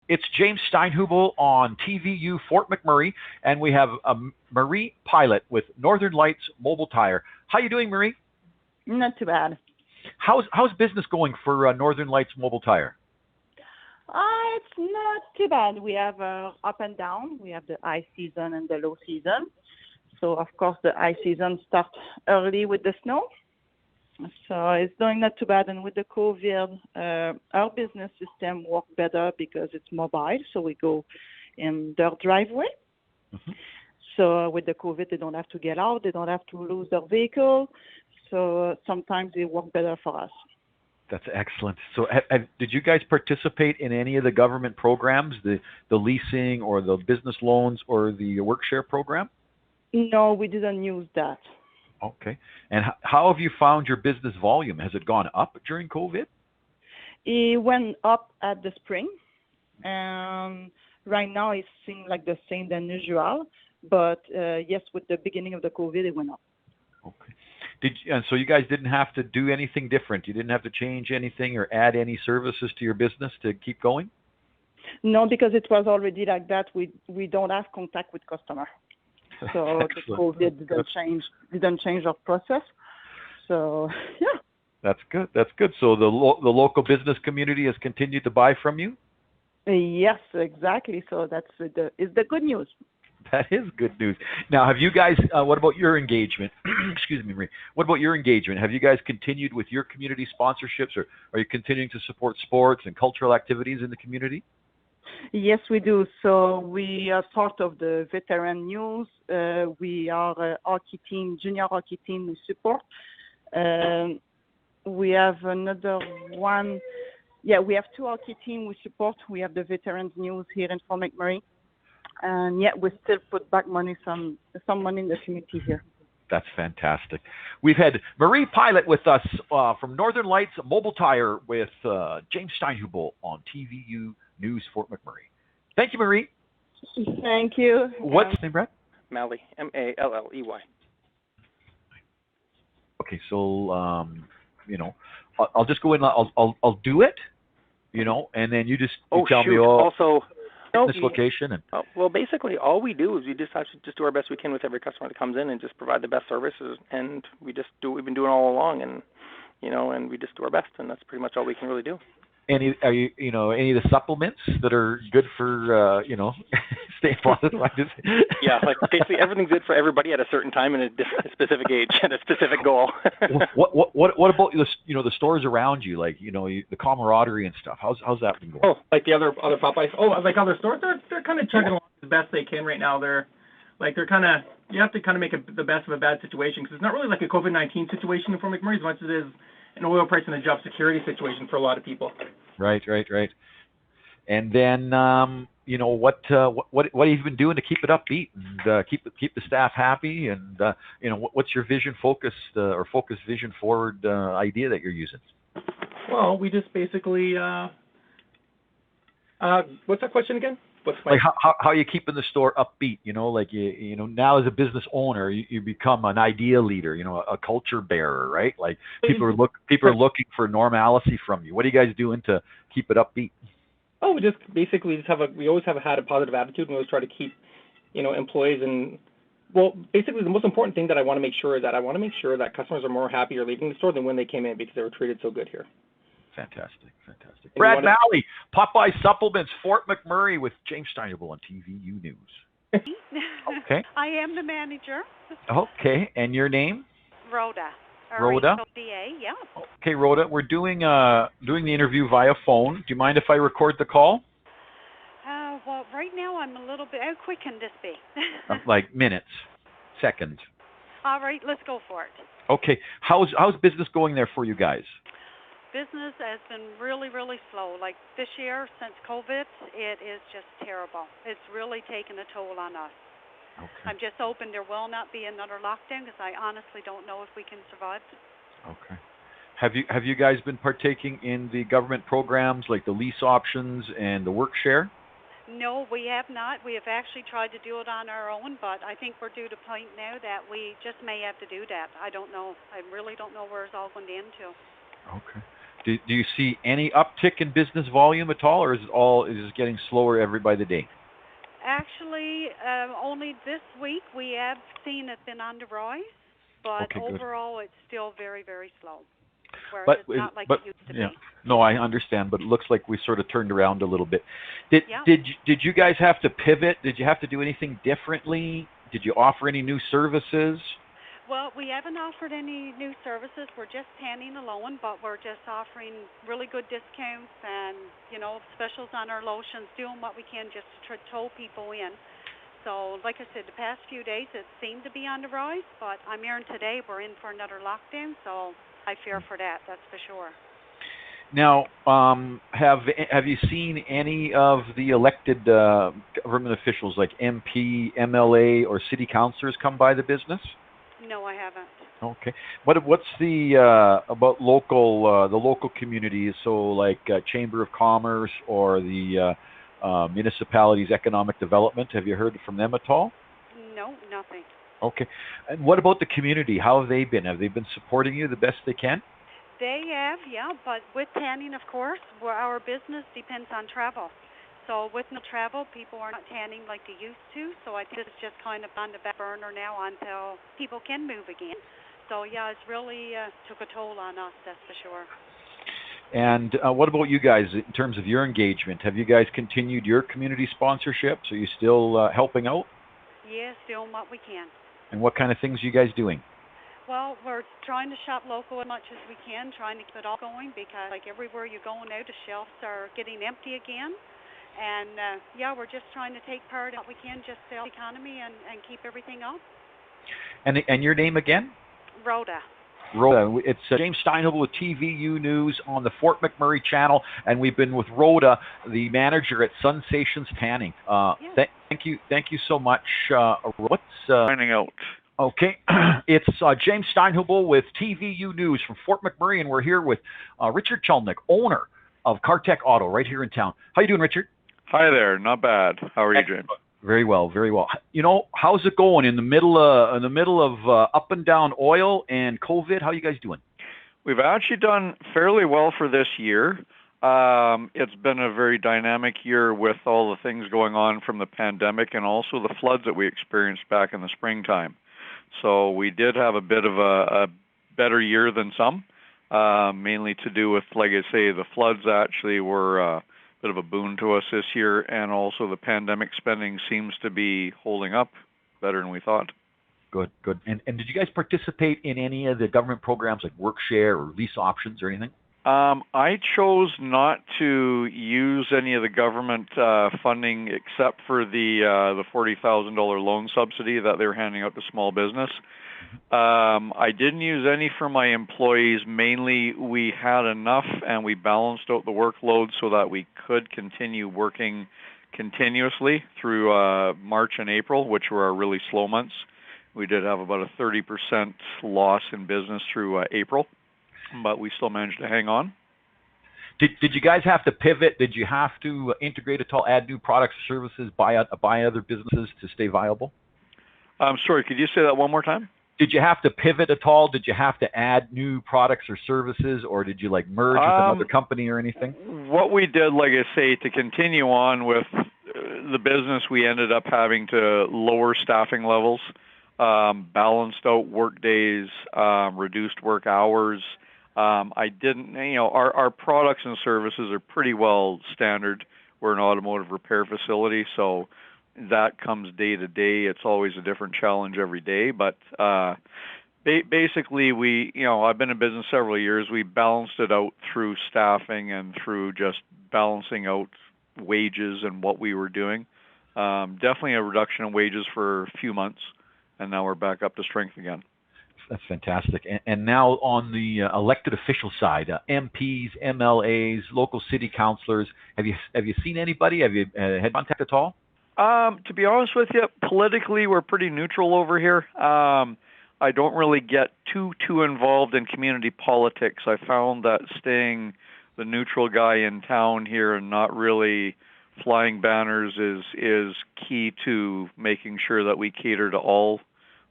It's James Steinhubel on TVU Fort McMurray, and we have Marie Pilot with Northern Lights Mobile Tire. How you doing, Marie? Not too bad. How's business going for Northern Lights Mobile Tire? It's not too bad. We have up and down. We have the high season and the low season. So, of course, the high season starts early with the snow. So it's doing not too bad. And with the COVID, our business system works better because it's mobile. So we go in their driveway. Mm-hmm. So with the COVID, they don't have to get out. They don't have to lose their vehicle. So sometimes it works better for us. That's excellent. So did you guys participate in any of the government programs, the leasing or the business loans or the work share program? No, we didn't use that. Okay. And how have you found your business volume? Has it gone up during COVID? It went up at the spring. Right now it seems like the same than usual. But yes, with the beginning of the COVID, it went up. Okay. And so you guys didn't have to do anything different? You didn't have to change anything or add any services to your business to keep going? No, because it was already like that. We don't have contact with customer. So the COVID didn't change our process. So yeah. That's good. That's good. So the local business community has continued to buy from you? Yes, exactly. So that's is the good news. That is good news. Now, have you guys, what about your engagement? Excuse me, Marie. What about your engagement? Have you guys continued with your community sponsorships, or are you continuing to support sports and cultural activities in the community? Yes, we do. So we are part of the veteran news. We are a hockey team, junior hockey team we support. We have another one. Yeah, we have two hockey teams we support. We have the veterans news here in Fort McMurray. And yet we still put back money, some money in the community here. That's fantastic. We've had Marie Pilot with us from Northern Lights Mobile Tire with James Steinhubel on TVU News Fort McMurray. Thank you, Marie. Thank you. What's your name, Brett? Malley, Malley. Okay, so I'll just go in. I'll do it, and then you tell me also. This location and well, basically all we do is we just actually just do our best we can with every customer that comes in and just provide the best services, and we just do what we've been doing all along, and and we just do our best, and that's pretty much all we can really do. Any of the supplements that are good for staying positive? Yeah, like basically everything's good for everybody at a certain time and a specific age and a specific goal. What about the stores around you, like the camaraderie and stuff? How's that been going? Oh, like the other Popeyes. Oh, like other stores, they're kind of chugging along as best they can right now. They're kind of, you have to kind of make the best of a bad situation, because it's not really like a COVID-19 situation for McMurray as much as it is an oil price and a job security situation for a lot of people. Right. And then, what have you been doing to keep it upbeat and keep the staff happy? And what's your vision focus vision forward idea that you're using? Well, we just basically. What's that question again? Like how are you keeping the store upbeat? Now as a business owner, you become an idea leader. A culture bearer, right? Like people are looking for normalcy from you. What are you guys doing to keep it upbeat? Oh, we just basically we always have had a positive attitude, and we always try to keep, employees and. Well, basically, the most important thing that I want to make sure is that I want to make sure that customers are more happy or leaving the store than when they came in, because they were treated so good here. Fantastic. Brad Malley, Popeye Supplements, Fort McMurray with James Steinhubel on TVU News. Okay. I am the manager. Okay, and your name? Rhoda. Rhoda? R-H-O-D-A, yeah. Okay, Rhoda, we're doing the interview via phone. Do you mind if I record the call? Well, right now I'm a little bit. How quick can this be? Like minutes, seconds. All right, let's go for it. Okay, how's business going there for you guys? Business has been really, really slow. Like this year, since COVID, it is just terrible. It's really taken a toll on us. Okay. I'm just hoping there will not be another lockdown, because I honestly don't know if we can survive. Okay. Have you guys been partaking in the government programs like the lease options and the work share? No, we have not. We have actually tried to do it on our own, but I think we're due to the point now that we just may have to do that. I don't know. I really don't know where it's all going to end to. Okay. Do you see any uptick in business volume at all, or is it getting slower every by the day? Actually, only this week we have seen it been on the rise, but Okay, good. overall it's still very, very slow. Whereas But it's not like but it used to yeah, be. no, I understand. But it looks like we sort of turned around a little bit. Did Yeah. did you guys have to pivot? Did you have to do anything differently? Did you offer any new services? Well, we haven't offered any new services. We're just tanning alone, but we're just offering really good discounts and, specials on our lotions, doing what we can just to tow people in. So, like I said, the past few days it seemed to be on the rise, but I'm hearing today we're in for another lockdown, so I fear for that, that's for sure. Now, have you seen any of the elected government officials like MP, MLA, or city councilors come by the business? No, I haven't. Okay. What's the about the local communities? So like Chamber of Commerce or the municipalities' economic development. Have you heard from them at all? No, nothing. Okay. And what about the community? How have they been? Have they been supporting you the best they can? They have, yeah, but with tanning, of course, our business depends on travel. So with no travel, people are not tanning like they used to. So I think it's just kind of on the back burner now until people can move again. So yeah, it's really took a toll on us, that's for sure. And what about you guys in terms of your engagement? Have you guys continued your community sponsorships? Are you still helping out? Yes, doing what we can. And what kind of things are you guys doing? Well, we're trying to shop local as much as we can, trying to keep it all going because like everywhere you're going now, the shelves are getting empty again. And yeah, we're just trying to take part in what we can, just sell the economy and keep everything up. And your name again? Rhoda. Rhoda. It's James Steinhubel with TVU News on the Fort McMurray channel, and we've been with Rhoda, the manager at Sunsations Tanning. Yes. Thank you so much. What's signing out? Okay, it's James Steinhubel with TVU News from Fort McMurray, and we're here with Richard Chunik, owner of Cartech Auto, right here in town. How you doing, Richard? Hi there. Not bad. How are you, James? Very well, very well. How's it going in the middle of up and down oil and COVID? How are you guys doing? We've actually done fairly well for this year. It's been a very dynamic year with all the things going on from the pandemic and also the floods that we experienced back in the springtime. So we did have a bit of a better year than some, mainly to do with, like I say, the floods actually were a bit of a boon to us this year, and also the pandemic spending seems to be holding up better than we thought. Good. And did you guys participate in any of the government programs like WorkShare or lease options or anything? I chose not to use any of the government funding except for the $40,000 loan subsidy that they were handing out to small business. I didn't use any for my employees. Mainly, we had enough and we balanced out the workload so that we could continue working continuously through March and April, which were our really slow months. We did have about a 30% loss in business through April, but we still managed to hang on. Did you guys have to pivot? Did you have to integrate at all, add new products or services, buy other businesses to stay viable? I'm sorry, could you say that one more time? Did you have to pivot at all? Did you have to add new products or services, or did you merge with another company or anything? What we did, like I say, to continue on with the business, we ended up having to lower staffing levels, balanced out work days, reduced work hours. Our products and services are pretty well standard. We're an automotive repair facility, so that comes day to day. It's always a different challenge every day, but basically I've been in business several years. We balanced it out through staffing and through just balancing out wages and what we were doing. Definitely a reduction in wages for a few months, and now we're back up to strength again. That's fantastic. And now on the elected official side, MPs, MLAs, local city councilors, have you seen anybody? Have you had contact at all? To be honest with you, politically we're pretty neutral over here. I don't really get too involved in community politics. I found that staying the neutral guy in town here and not really flying banners is key to making sure that we cater to all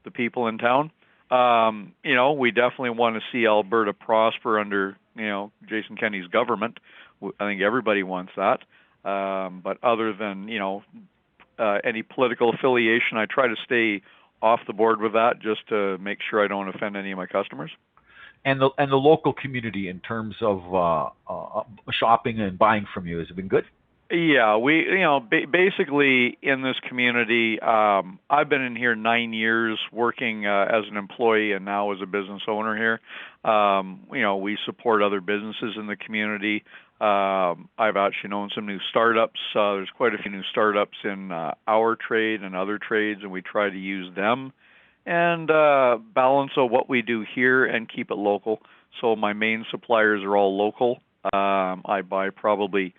the people in town. We definitely want to see Alberta prosper under, Jason Kenney's government. I think everybody wants that. But other than, any political affiliation, I try to stay off the board with that just to make sure I don't offend any of my customers. And the local community in terms of shopping and buying from you, has it been good? Yeah, we, basically in this community, I've been in here 9 years working as an employee and now as a business owner here. We support other businesses in the community. I've actually known some new startups. There's quite a few new startups in our trade and other trades, and we try to use them and balance out what we do here and keep it local. So my main suppliers are all local. I buy probably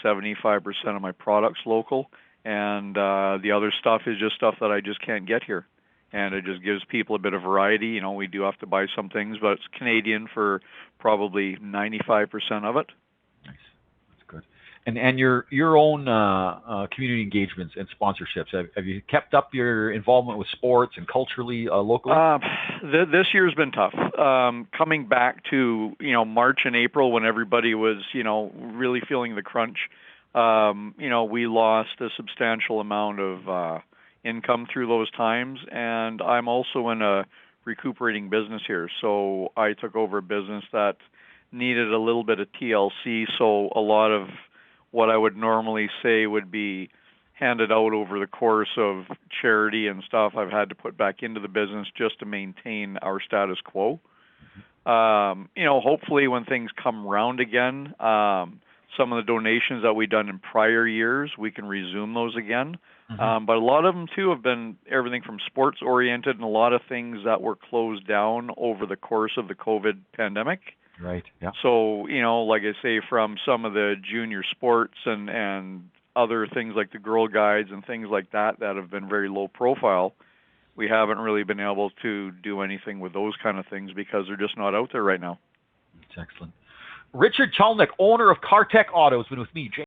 75% of my products local, and the other stuff is just stuff that I just can't get here. And it just gives people a bit of variety. We do have to buy some things, but it's Canadian for probably 95% of it. Nice. That's good. And your own community engagements and sponsorships, have you kept up your involvement with sports and culturally locally? This year's been tough. Coming back to March and April when everybody was really feeling the crunch, we lost a substantial amount of income through those times, and I'm also in a recuperating business here. So I took over a business that needed a little bit of TLC, so a lot of what I would normally say would be handed out over the course of charity and stuff, I've had to put back into the business just to maintain our status quo. Hopefully when things come around again, some of the donations that we've done in prior years, we can resume those again. But a lot of them, too, have been everything from sports-oriented and a lot of things that were closed down over the course of the COVID pandemic. Right, yeah. So, like I say, from some of the junior sports and other things like the Girl Guides and things like that have been very low profile, we haven't really been able to do anything with those kind of things because they're just not out there right now. That's excellent. Richard Chunik, owner of Cartech Auto, has been with me, James.